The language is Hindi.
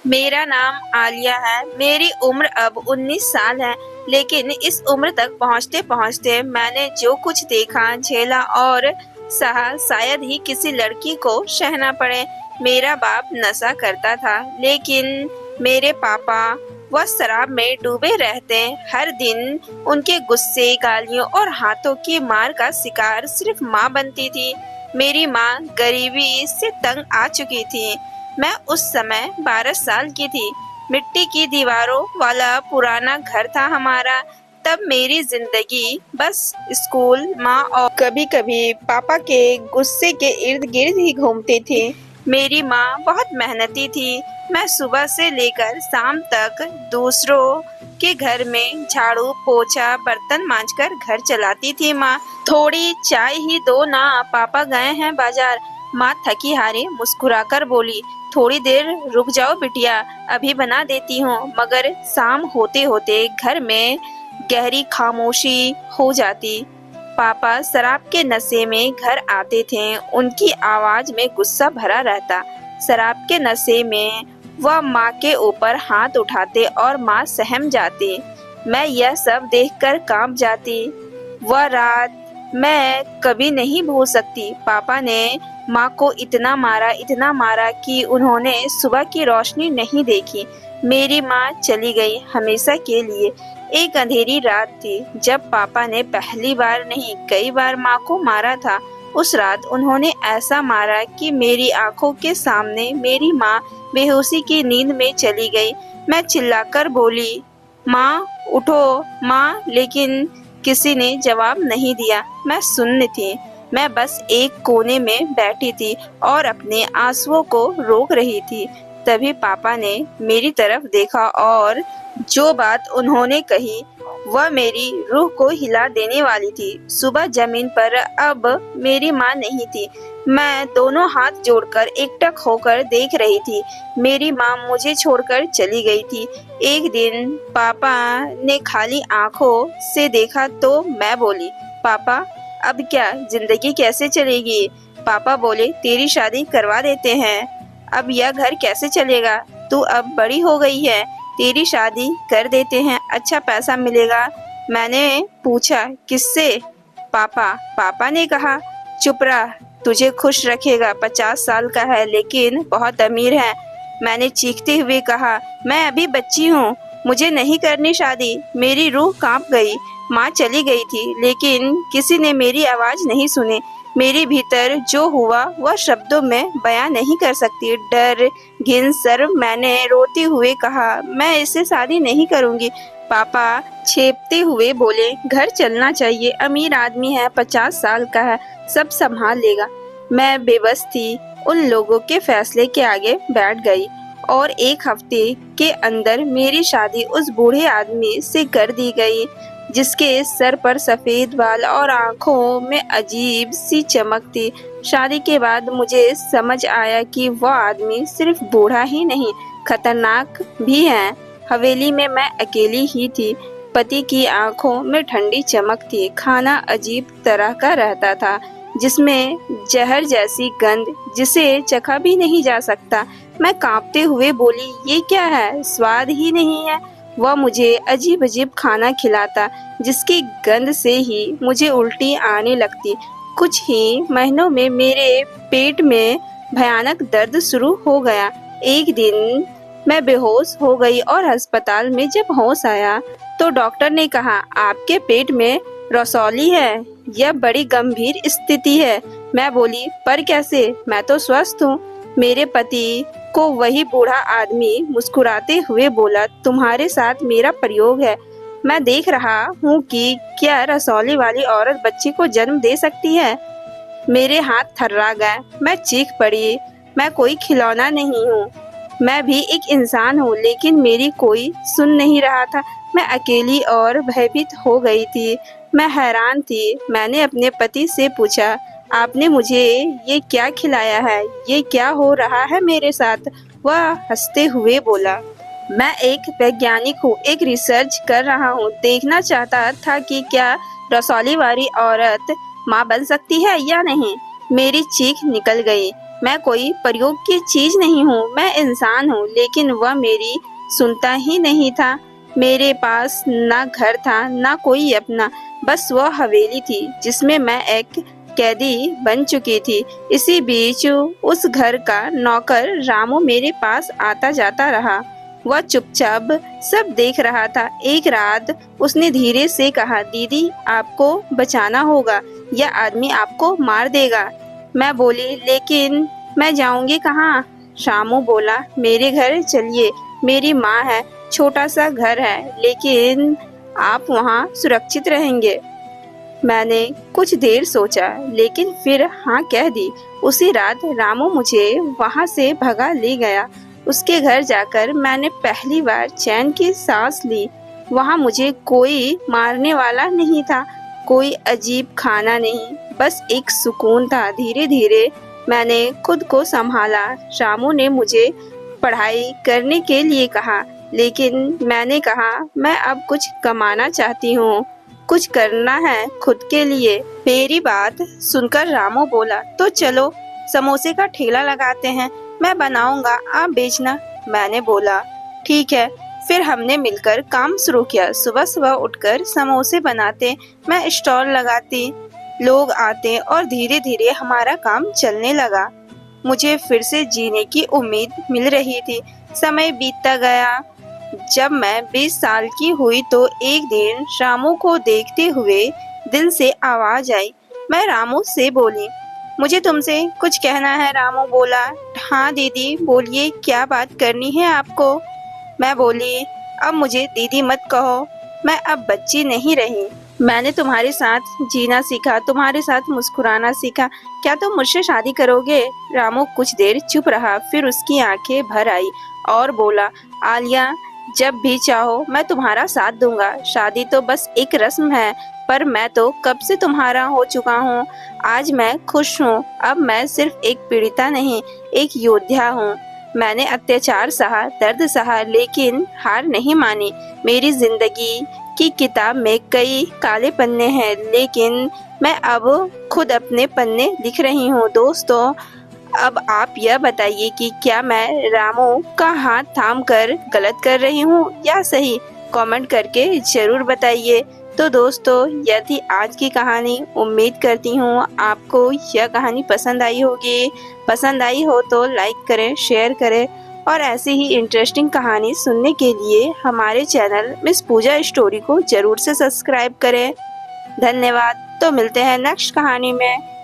मेरा नाम आलिया है। मेरी उम्र अब 19 साल है, लेकिन इस उम्र तक पहुंचते-पहुंचते मैंने जो कुछ देखा, झेला और सहा, शायद ही किसी लड़की को सहना पड़े। मेरा बाप नशा करता था, लेकिन मेरे पापा वह शराब में डूबे रहते। हर दिन उनके गुस्से, गालियों और हाथों की मार का शिकार सिर्फ माँ बनती थी। मेरी माँ गरीबी से तंग आ चुकी थी। मैं उस समय 12 साल की थी। मिट्टी की दीवारों वाला पुराना घर था हमारा। तब मेरी जिंदगी बस स्कूल, माँ और कभी-कभी पापा के गुस्से के इर्द-गिर्द ही घूमती थी। मेरी माँ बहुत मेहनती थी। मैं सुबह से लेकर शाम तक दूसरों के घर में झाड़ू, पोछा, बर्तन मांजकर घर चलाती थी। माँ, थोड़ी चाय ही दो ना, पापा गए हैं बाजार। माँ थकी हारी मुस्कुराकर बोली, थोड़ी देर रुक जाओ बिटिया, अभी बना देती हूँ। मगर शाम होते होते घर में गहरी खामोशी हो जाती। पापा शराब के नशे में घर आते थे। उनकी आवाज में गुस्सा भरा रहता। शराब के नशे में वह माँ के ऊपर हाथ उठाते और माँ सहम जाती। मैं यह सब देखकर कांप जाती। वह रात मैं कभी नहीं भूल सकती। पापा ने माँ को इतना मारा कि उन्होंने सुबह की रोशनी नहीं देखी। मेरी माँ चली गई हमेशा के लिए। एक अंधेरी रात थी जब पापा ने पहली बार नहीं, कई बार माँ को मारा था। उस रात उन्होंने ऐसा मारा कि मेरी आंखों के सामने मेरी माँ बेहोशी की नींद में चली गई। मैं चिल्लाकर बोली, माँ उठो माँ, लेकिन किसी ने जवाब नहीं दिया। मैं सुन्न थी। मैं बस एक कोने में बैठी थी और अपने आंसुओं को रोक रही थी। तभी पापा ने मेरी तरफ देखा और जो बात उन्होंने कही वह मेरी रूह को हिला देने वाली थी। सुबह जमीन पर अब मेरी माँ नहीं थी। मैं दोनों हाथ जोड़कर एकटक होकर देख रही थी। मेरी माँ मुझे छोड़कर चली गई थी। एक दिन पापा ने खाली आंखों से देखा तो मैं बोली, पापा अब क्या, जिंदगी कैसे चलेगी? पापा बोले, तेरी शादी करवा देते हैं। अब यह घर कैसे चलेगा? तू अब बड़ी हो गई है, तेरी शादी कर देते हैं, अच्छा पैसा मिलेगा। मैंने पूछा, किससे? पापा ने कहा, चुप रह, तुझे खुश रखेगा। 50 साल का है लेकिन बहुत अमीर है। मैंने चीखते हुए कहा, मैं अभी बच्ची हूँ, मुझे नहीं करनी शादी। मेरी रूह कांप गई। माँ चली गई थी, लेकिन किसी ने मेरी आवाज नहीं सुनी। मेरे भीतर जो हुआ वह शब्दों में बयां नहीं कर सकती। डर, घिन, शर्म। मैंने रोते हुए कहा, मैं इससे शादी नहीं करूंगी। पापा छेपते हुए बोले, घर चलना चाहिए, अमीर आदमी है, 50 साल का है, सब संभाल लेगा। मैं बेबस थी। उन लोगों के फैसले के आगे बैठ गई और एक हफ्ते के अंदर मेरी शादी उस बूढ़े आदमी से कर दी गई, जिसके सर पर सफेद बाल और आंखों में अजीब सी चमक थी। शादी के बाद मुझे समझ आया कि वह आदमी सिर्फ बूढ़ा ही नहीं, खतरनाक भी है। हवेली में मैं अकेली ही थी। पति की आंखों में ठंडी चमक थी। खाना अजीब तरह का रहता था, जिसमें जहर जैसी गंध, जिसे चखा भी नहीं जा सकता। मैं कांपते हुए बोली, ये क्या है? स्वाद ही नहीं है। वह मुझे अजीब अजीब खाना खिलाता, जिसकी गंध से ही मुझे उल्टी आने लगती। कुछ ही महीनों में मेरे पेट में भयानक दर्द शुरू हो गया। एक दिन मैं बेहोश हो गई और अस्पताल में जब होश आया तो डॉक्टर ने कहा, आपके पेट में रसौली है, यह बड़ी गंभीर स्थिति है। मैं बोली, पर कैसे? मैं तो स्वस्थ हूँ। मेरे पति को वही बूढ़ा आदमी मुस्कुराते हुए बोला, तुम्हारे साथ मेरा प्रयोग है। मैं देख रहा हूँ कि क्या रसौली वाली औरत बच्चे को जन्म दे सकती है। मेरे हाथ थर्रा गए। मैं चीख पड़ी, मैं कोई खिलौना नहीं हूँ, मैं भी एक इंसान हूँ। लेकिन मेरी कोई सुन नहीं रहा था। मैं अकेली और भयभीत हो गई थी। मैं हैरान थी। मैंने अपने पति से पूछा, आपने मुझे ये क्या खिलाया है? ये क्या हो रहा है मेरे साथ? वह हंसते हुए बोला, मैं एक वैज्ञानिक हूँ, एक रिसर्च कर रहा हूँ। देखना चाहता था कि क्या रसौली वाली औरत माँ बन सकती है या नहीं। मेरी चीख निकल गई। मैं कोई प्रयोग की चीज नहीं हूँ, मैं इंसान हूँ। लेकिन वह मेरी सुनता ही नहीं था। मेरे पास ना घर था ना कोई अपना, बस वह हवेली थी जिसमें मैं एक कैदी बन चुकी थी। इसी बीच उस घर का नौकर रामू मेरे पास आता जाता रहा। वह चुपचाप सब देख रहा था। एक रात उसने धीरे से कहा, दीदी आपको बचाना होगा, यह आदमी आपको मार देगा। मैं बोली, लेकिन मैं जाऊंगी कहाँ? रामू बोला, मेरे घर चलिए, मेरी माँ है, छोटा सा घर है, लेकिन आप वहाँ सुरक्षित रहेंगे। मैंने कुछ देर सोचा, लेकिन फिर हाँ कह दी। उसी रात रामू मुझे वहाँ से भगा ले गया। उसके घर जाकर मैंने पहली बार चैन की सांस ली। वहाँ मुझे कोई मारने वाला नहीं था, कोई अजीब खाना नहीं, बस एक सुकून था। धीरे धीरे मैंने खुद को संभाला। रामू ने मुझे पढ़ाई करने के लिए कहा, लेकिन मैंने कहा मैं अब कुछ कमाना चाहती हूँ, कुछ करना है खुद के लिए। मेरी बात सुनकर रामू बोला, तो चलो समोसे का ठेला लगाते हैं, मैं बनाऊंगा, आप बेचना। मैंने बोला, ठीक है। फिर हमने मिलकर काम शुरू किया। सुबह सुबह उठकर समोसे बनाते, मैं स्टॉल लगाती, लोग आते और धीरे धीरे हमारा काम चलने लगा। मुझे फिर से जीने की उम्मीद मिल रही थी। समय बीतता गया। जब मैं 20 साल की हुई तो एक दिन रामू को देखते हुए दिल से आवाज आई। मैं रामू से बोली, मुझे तुमसे कुछ कहना है। रामू बोला, हाँ दीदी बोलिए, क्या बात करनी है आपको? मैं बोली, अब मुझे दीदी मत कहो, मैं अब बच्ची नहीं रही। मैंने तुम्हारे साथ जीना सीखा, तुम्हारे साथ मुस्कुराना सीखा। क्या तुम मुझसे शादी करोगे? रामू कुछ देर चुप रहा, फिर उसकी आंखें भर आई और बोला, आलिया जब भी चाहो मैं तुम्हारा साथ दूंगा। शादी तो बस एक रस्म है, पर मैं तो कब से तुम्हारा हो चुका हूँ। आज मैं खुश हूँ। अब मैं सिर्फ एक पीड़िता नहीं, एक योद्धा हूँ। मैंने अत्याचार सहा, दर्द सहा, लेकिन हार नहीं मानी। मेरी जिंदगी की किताब में कई काले पन्ने हैं, लेकिन मैं अब खुद अपने पन्ने लिख रही हूँ। दोस्तों, अब आप यह बताइए कि क्या मैं रामू का हाथ थामकर गलत कर रही हूँ या सही? कमेंट करके जरूर बताइए। तो दोस्तों, यदि आज की कहानी, उम्मीद करती हूँ आपको यह कहानी पसंद आई होगी। पसंद आई हो तो लाइक करें, शेयर करें और ऐसी ही इंटरेस्टिंग कहानी सुनने के लिए हमारे चैनल मिस पूजा स्टोरी को जरूर से सब्सक्राइब करें। धन्यवाद। तो मिलते हैं नेक्स्ट कहानी में।